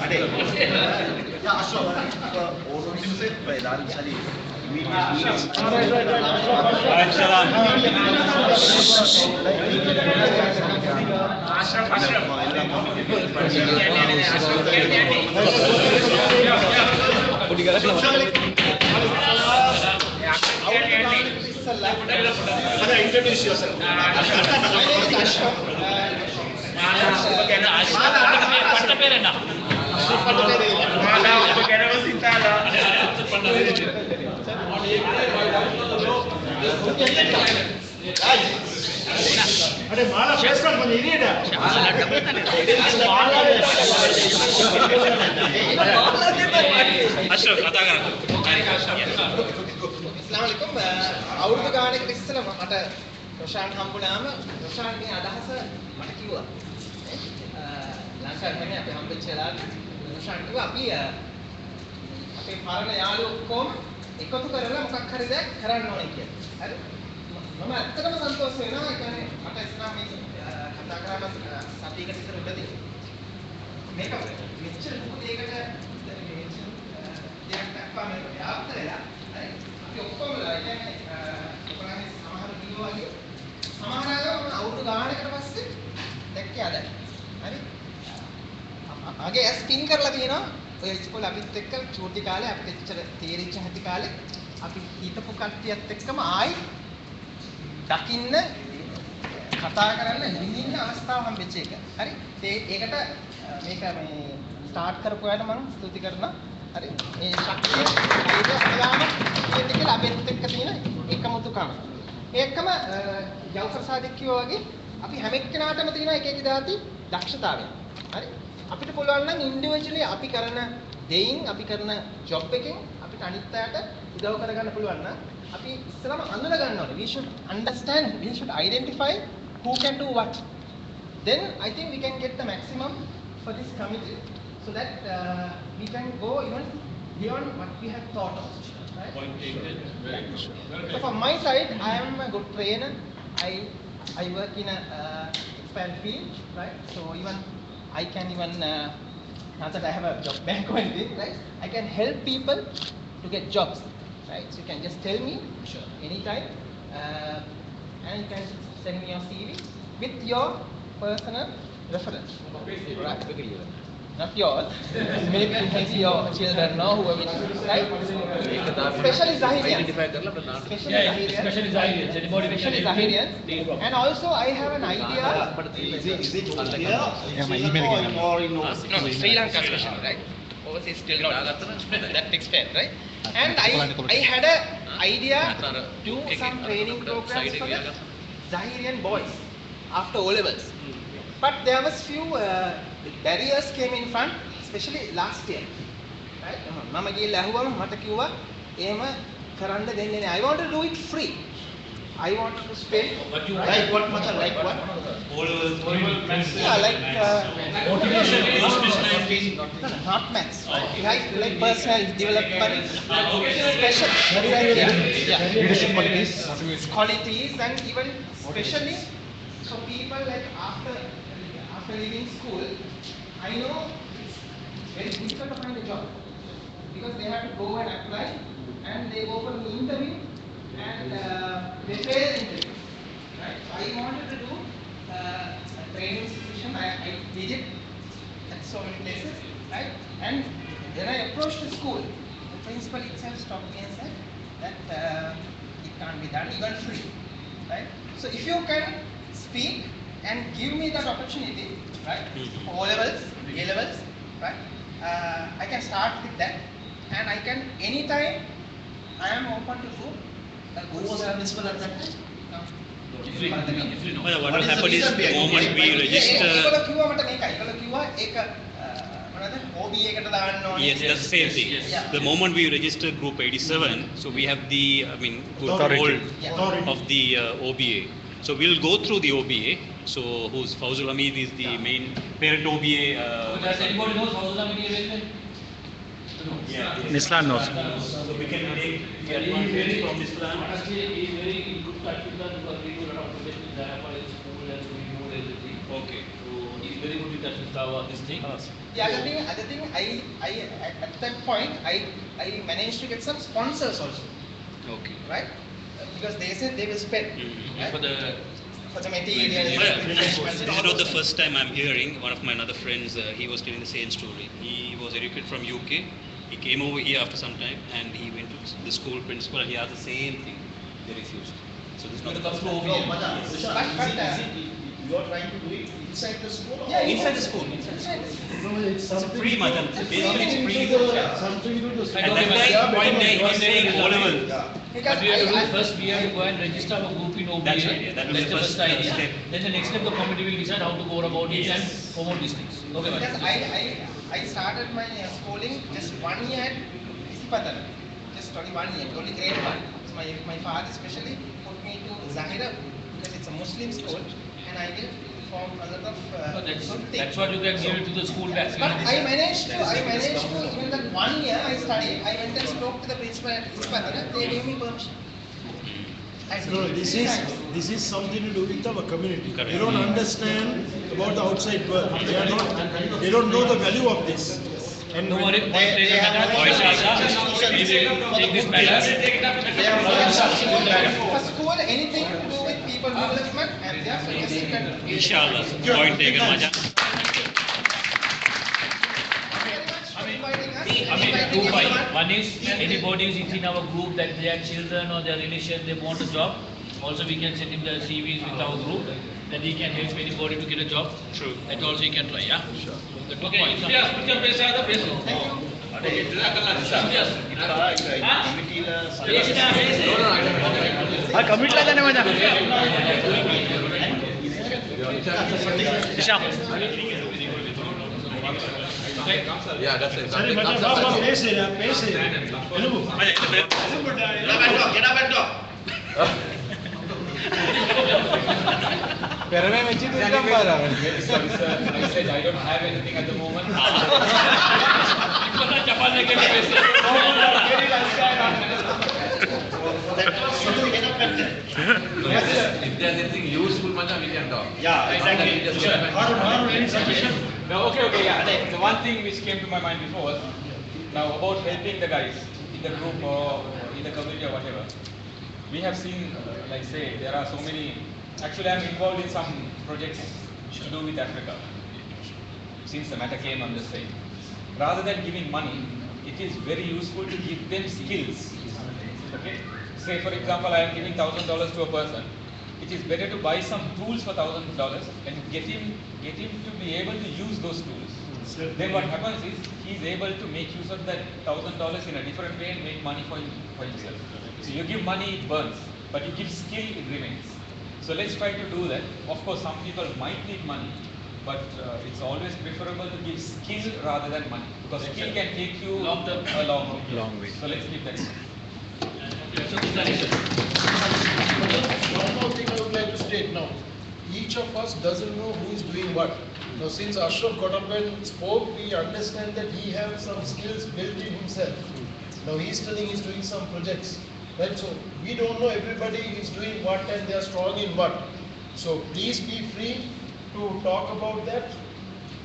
අනේ යා අශෝක ඕනෝ මිනිස්සෙක් බයදාන් සරි introduce yourself. अरे माला फेस कर बनी नहीं है අශෝක කතා කරන්න. अस्सलामुअलैकुम අවුරුදු ගානකට ඉස්සෙල්ලා මට රොෂාන් හම්බුනාම රොෂාන් මේ අදහස මට කිව්වා ලංකාවේ නෙමෙයි අපි හම්බෙච්ච වෙලාවට රොෂාන් කිව්වා අපි අපේ පරණ යාළුවෝ ඔක්කොම එකතු කරලා මොකක් හරි දෙයක් කරන්න ඕනේ කියලා. හරි? මම ඇත්තටම සන්තෝෂ වෙනවා. ඒ කියන්නේ මට ඉස්සරහ මේ කතා කරාම සතියකට ඉස්සර උඩදී මේක මෙච්චර දුක දෙයකට දෙයක් දක්වා මේක ව්‍යාප්ත වෙලා හරි අපි ඔක්කොමලා කියන්නේ ඔයගොල්ලන් සමහර කිව්වා වගේ සමහර අය අවුරුදු ගානකට පස්සේ දැක්කේ අද හරි අගේ ස්පින් කරලා තියෙනවා ඔය ඉස්කෝලේ අපිත් එක්ක චූටි කාලේ අපිට ඉච්චර තීරිච්ච හැටි කාලේ අපි හිතපු කට්ටියත් එක්කම ආයි දකින්න කතා කරන්න හිමින්න අවස්ථාව හම්බෙච්ච එක. හරි? ඒකට මේක මේ ස්ටාර්ට් කරපු අයට මම ස්තුති කරනවා. හරි? මේ ශක්තිය ඒකේ හැමදාම තියෙන්න කියලා අපිත් එක්ක තියෙන එකමුතුකම. ඒකම යව්ප්‍රසාදික කිව්වා වගේ අපි හැම එක්කෙනාටම තියෙන එක එක දාති දක්ෂතාවය. හරි? අපිට පුළුවන් නම් ඉන්ඩිවිජුවලි අපි කරන දෙයින් අපි කරන ජොබ් එකෙන් අපිට අනිත් අයට උදව් කරගන්න පුළුවන් නම් අපි ඉස්සරම අඳුන ගන්න ඕනේ. We should understand, we should identify who can do what. Then I think we can get the maximum for this committee so that we can go even beyond what we have thought of. Right? Point taken. Very good. So from my side, I am a good trainer. I work in a expand field, right? So even I can even not that I have a job bank or anything, right? I can help people to get jobs, right? So you can just tell me anytime, and you can send me your CV with your personal reference. Right? Not yours. Maybe your children know whoever it is, right? Especially Zahirians. Especially Zahirians. And also I have an idea. is it here or in No, Sri Lanka especially, right? Overseas still not. That extent, right? And I had an idea to do some training programs for the Zahirian boys after O levels. But there was few barriers came in front, especially last year. Right? මම ගිහලා ඇහුවම මට කිව්වා එහෙම කරන්න දෙන්නේ නැහැ. I want to do it free. I want to spend like what mother like what yeah, like Motivation, not maths. Like personal development, special leadership qualities, and even especially for people like after leaving school. I know it's very difficult to find a job because they have to go and apply and they go for an interview and they fail the interview. Right? So I wanted to do a training institution. I did it at so many places, right? And when I approached the school, the principal itself stopped me and said that it can't be done even free, right? So if you can speak and give me that opportunity, right? For O levels, A levels, right? I can start with that, and I can anytime I am open to do a good service for that time. No. What will happen is the moment we register. ඒගොල්ලෝ කිව්වා මට මේකයි. ඒගොල්ලෝ කිව්වා ඒක මොනවද? OB එකට දාන්න ඕනේ. Yes, that's the same thing. Yeah. The moment we register Group 87, so we have the, Authority. hold of the OBA. So we'll go through the OBA. So who's Fawzul Hamid is the main parent OBA. Does anybody knows how the arrangement? Nislan knows. So we can take the advantage from this plan. Honestly, he is very good practical because we do a lot of projects in Jayapal school and we know everything. Okay. So if very good in touch with our this thing. The other thing, I at that point, I managed to get some sponsors also, Okay. right? Because they said they will spend, right? For the For the materials, Well, refreshments, this all is not those the things. first time I'm hearing. One of my other friends, he was telling the same story. He was educated from UK. He came over here after some time, and he went to the school principal, and he asked the same thing. They refused. So this is not when the it comes first to time. OBM. Madan, But- Vishal, but, is it- you are trying to do it inside the school? or Yeah, Inside the school. No, it's something. free, Madan. Basically, it's Something free. to the- Something to the. And And okay, that yeah, guy, one day, he was saying Yeah. O-level. Yeah. Because But we have to do I- first, we have to go and register our group in OBA. That's right, yeah, that will be That's the the first first idea. step. Then the next step, the committee will decide how to go about it and Yes. promote these things. Okay, Because Madam. I started my schooling just 1 year at Isipatana. Just only 1 year, only grade 1. So my father especially put me to Zahira because it's a Muslim school and I will form a lot of So good things. that's what you can give it to the school back. But I managed to, in that 1 year I studied, I went and spoke to the principal at Isipatana, they gave me permission. I said, No, this is something to do with our community. Correct. They don't understand about the outside world. They don't know the value of this. And No when- worry, point they taken, have Madam. no Inshallah, we will take this matter. They are for school, anything to do with people development and they are suggesting that. Inshallah. Point taken, Maja. I mean, two points. One is anybody who is in our group that their children or their relation, they want a job. Also, we can send him the CVs with our group. Then he can help anybody to get a job. True. That also he can try, yeah? Sure. The two Thank points. ആ കമ്മിറ്റിയിലെ തന്നെ മതി சரி, மச்சான், வா, வா, பேசுடா, பேசு. எழுப்பு. I said I don't have anything at the moment. If there's anything useful, Macha, we can talk. Yeah, exactly. Just get back. Harun, any suggestion? No, okay, yeah. The one thing which came to my mind before, now about helping the guys in the group or in the community or whatever. We have seen, like say, there are so many. Actually, I'm involved in some projects to do with Africa. Since the matter came, I'm just saying. Rather than giving money, it is very useful to give them skills. Okay? Say, for example, I am giving $1,000 to a person. It is better to buy some tools for $1,000 and get him to be able to use those tools. Then what happens is he is able to make use of that $1,000 in a different way and make money for himself. So you give money, it burns, but you give skill, it remains. So let's try to do that. Of course, some people might need money, but it's always preferable to give skill rather than money, because skill can take you Long term. a long way. Long way. So let's keep that in mind. One more thing I would like to state now. Each of us doesn't know who is doing what. Now, since Ashraf got up and spoke, we understand that he has some skills built in himself. Now, he's telling he's doing some projects. Right? So, we don't know everybody is doing what and they are strong in what. So, please be free to talk about that,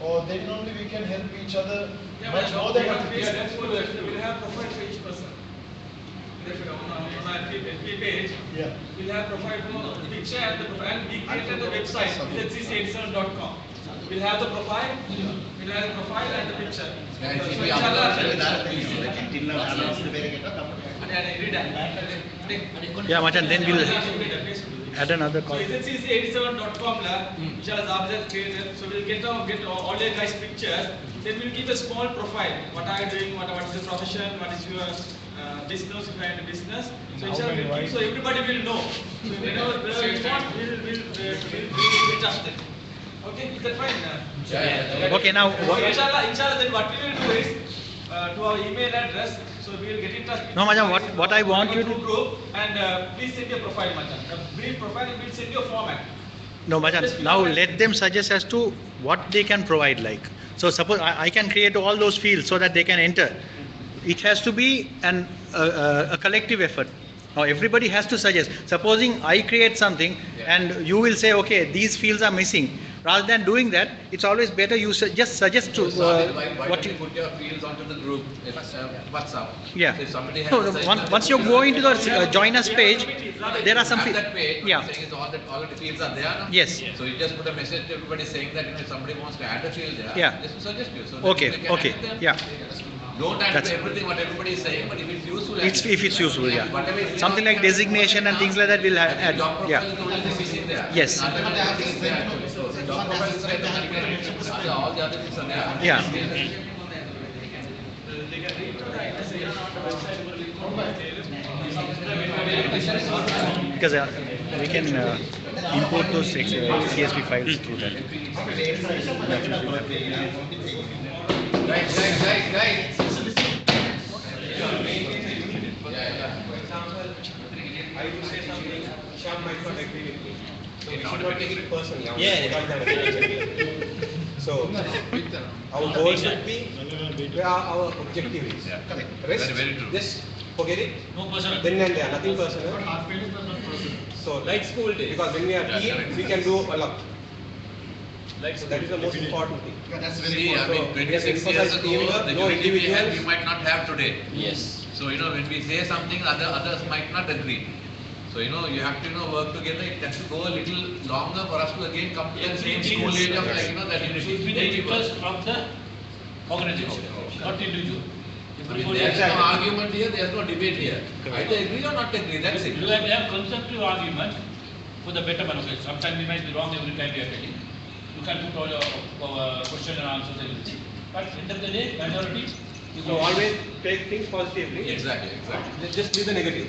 or then only we can help each other much more than what it is. We'll have profile for each person. On our FB page, Yeah. we'll have profile for the picture and the profile, and we created the website, letsc87.com. We'll have the profile, we'll have the profile and the picture. Guys, So if we inshallah- Yeah, Machan, then we'll add another So call. letsc87.com inshallah Zabza has created, so we'll get all your guys' pictures, then we'll give a small profile, what are you doing, what is your profession, what is your business, if you are in the business. So inshallah, so everybody will know. So whenever we want, we'll touch them. Okay, is that fine? Okay, now, So inshallah, then what we will do is, to our email address, so we will get in touch with No, Majan, what I want you to- group, and please send your profile, Majan. A brief profile, and we'll send you a format. No, Majan, now let them suggest as to what they can provide like. So suppose I can create all those fields so that they can enter. It has to be a collective effort. Now everybody has to suggest. Supposing I create something and you will say, okay, these fields are missing. Rather than doing that, it's always better you just suggest to Why what don't you you. put your fields onto the group, WhatsApp? Yeah. So if somebody has No, a site, once you go into the join us page, there are some. have that page, what Yeah. I'm saying is all the fields are there, no? Yes. So you just put a message to everybody saying that, if somebody wants to add a field there, Yeah. just suggest you. So Okay, they can okay, add them. yeah. Don't add That's- to everything what everybody is saying, but if it's useful. It's, add it. if it's useful, yeah. Whatever is Something like designation and things like that will I think add. job profile Yeah. is the only thing missing there. Yes. Other than that, it's there actually. So job profile is right, all the other things are there. Yeah. Because we can import those CSV files through that. Right. I will say something, Shyam might not agree with me. So we Not should not take it personally. Yeah. So, our goal should be where our objective is. Yeah. Rest, Very true. just forget it. No personal. Then and there, nothing personal. So, Like school days. because when we are Yeah, team, correct. we can do a lot. Like So that is the most important thing. See, I mean, So, 26 we have years to ago, emphasize the teamwork, no unity we had, we individuals. might not have today. Yes. So, when we say something, others might not agree. So, you have to, work together. It has to go a little longer for us to again come to the same school age of like, that It unity. should be the interest of the organization, not individual. I mean, there is no argument here, there is no debate here. Either agree or not agree, that's it. You have to have constructive argument for the betterment of it. Sometimes we might be wrong every time we are telling. You can put all your question and answers and everything. But end of the day, majority is So always take things positively. Exactly. Just leave the negative.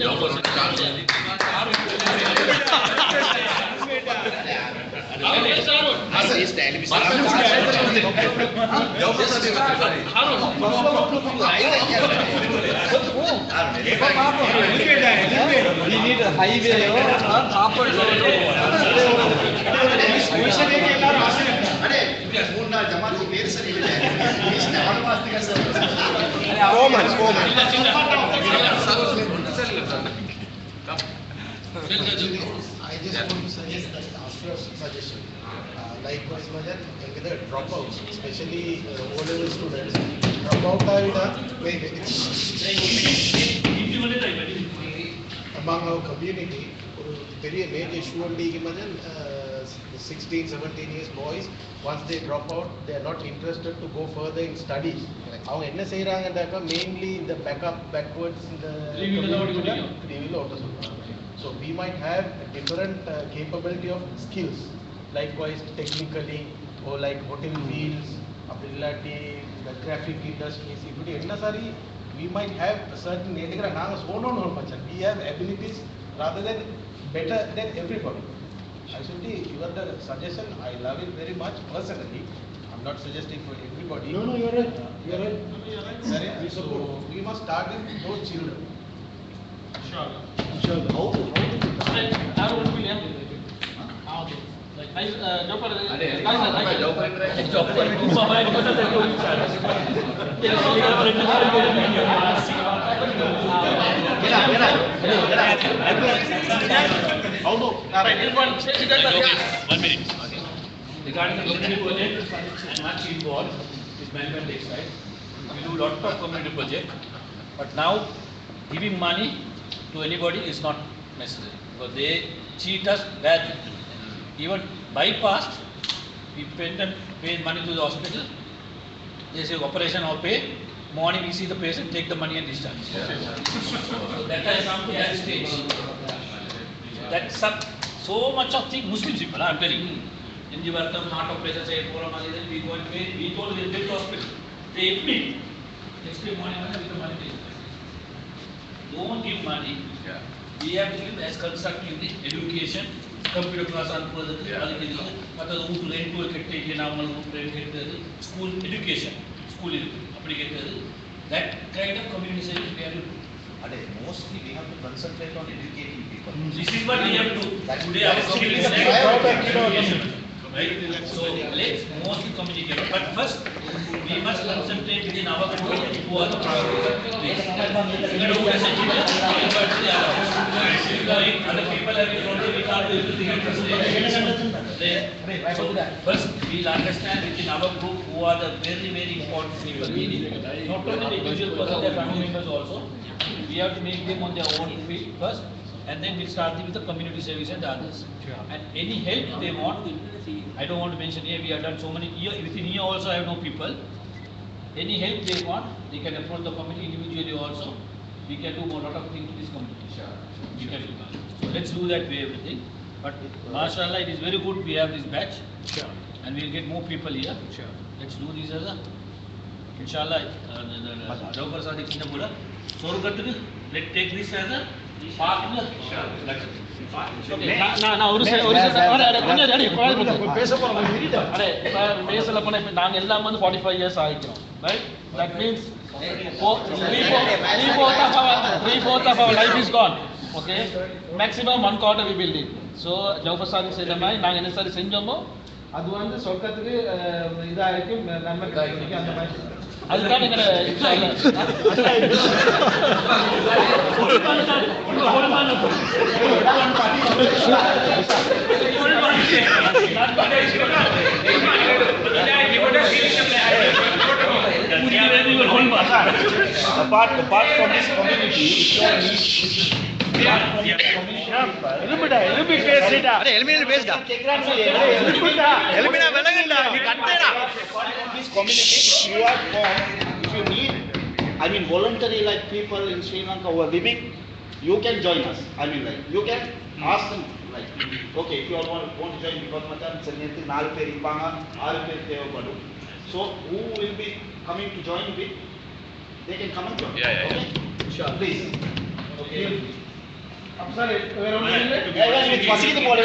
Don't put on the chance. I just want to suggest that after suggestion, likewise Majan, whether dropouts, especially O-level students, dropout among our community, very major issue only Majan, 16, 17 years boys, once they drop out, they are not interested to go further in studies. அவங்க என்ன செய்றாங்கன்னாக்கா mainly in the backwards in the three-wheeler auto சொல்றாங்க. So we might have a different capability of skills, likewise technically or like hotel fields, அப்படி இல்லாட்டி the graphic industries, இப்படி என்ன sorry we might have a certain நாங்க சொன்னோம் மச்சான், we have abilities rather than better than everybody. Actually, your the suggestion, I love it very much personally. I'm not suggesting for everybody. No, you're right. You're right. Correct. So we must start with those children. Sure. How to One minute. Regarding the community project, much involved with management textile. We do lot of community project, but now giving money to anybody is not necessary because they cheat us badly. Even bypassed, we pay money to the hospital. They say operation or pay. Morning we see the patient, take the money and discharge. So that has come to that stage. That's so much of thing Muslim people, I'm telling you. In the Vartam, heart operation, say, we go and pay, we told we'll get to hospital. They admit. Next day morning, with the money. Don't give money. Yeah. We have to give as constructive education, computer class and further, but the school education, that kind of community service we have to do. Mostly we have to concentrate on educating people. This is what we have to do. Today our skill is communication. Right? So let's mostly communicate. But first, we must concentrate within our group who are the priorities. We don't essentially but the others. Other people have been told we can't do everything at this stage. So first we'll understand within our group who are the very, very important people. Not only the individual person, their family members also. We have to make them on their own feet first, and then we'll start with the community service and the others. And any help they want, I don't want to mention here, we have done so many, within here also I have no people. Any help they want, they can approach the community individually also. We can do a lot of things to this community. We can do that. So let's do that way everything. But mashallah, it is very good we have this batch. And we'll get more people here. Let's do this as a, inshallah, Dr. Sadiq Sindapura. So let's take this as a partner. நான் ஒரு பேசல போனா இப்ப நாங்க எல்லாம் வந்து 45 years ஆகிக்கிறோம், right? That means 3/4 of our life is gone. Okay, maximum 1/4 we will live. So Jawfar Sadiq said மாதிரி நாங்க என்ன சரி செஞ்சோமோ அது வந்து சொர்க்கத்துக்கு இதா இருக்கும், நன்மை கிடைக்கும் அந்த மாதிரி. அதுதான் எங்க apart from this community, if you need this community, you are formed, if you need, I mean voluntary like people in Sri Lanka who are living, you can join us. I mean like, you can ask them like, okay, if you all want to join, because macam sebenarnya 4 பேர் இருப்பாங்க, 6 பேர் தேவைப்படும். So who will be coming to join with, they can come and join. Okay? Sure. Please. Okay. Sorry, Masih kita boleh,